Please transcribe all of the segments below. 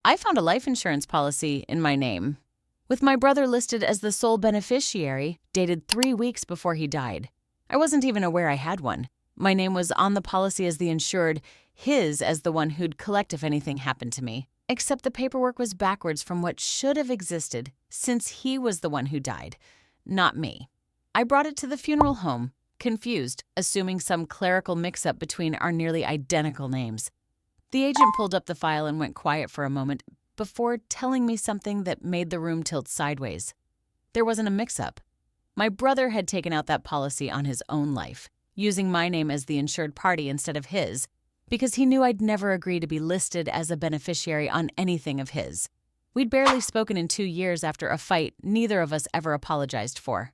I found a life insurance policy in my name, with my brother listed as the sole beneficiary, dated 3 weeks before he died. I wasn't even aware I had one. My name was on the policy as the insured, his as the one who'd collect if anything happened to me. Except the paperwork was backwards from what should have existed, since he was the one who died, not me. I brought it to the funeral home, confused, assuming some clerical mix-up between our nearly identical names. The agent pulled up the file and went quiet for a moment before telling me something that made the room tilt sideways. There wasn't a mix-up. My brother had taken out that policy on his own life, using my name as the insured party instead of his, because he knew I'd never agree to be listed as a beneficiary on anything of his. We'd barely spoken in 2 years after a fight neither of us ever apologized for.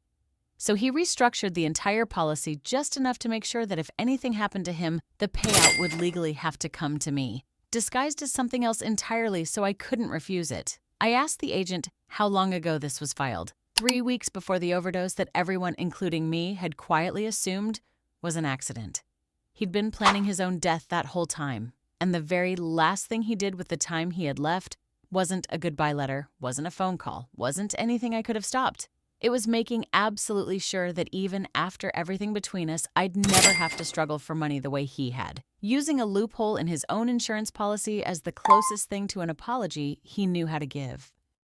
So he restructured the entire policy just enough to make sure that if anything happened to him, the payout would legally have to come to me, disguised as something else entirely so I couldn't refuse it. I asked the agent how long ago this was filed. 3 weeks before the overdose that everyone, including me, had quietly assumed was an accident. He'd been planning his own death that whole time, and the very last thing he did with the time he had left wasn't a goodbye letter, wasn't a phone call, wasn't anything I could have stopped. It was making absolutely sure that even after everything between us, I'd never have to struggle for money the way he had. Using a loophole in his own insurance policy as the closest thing to an apology he knew how to give.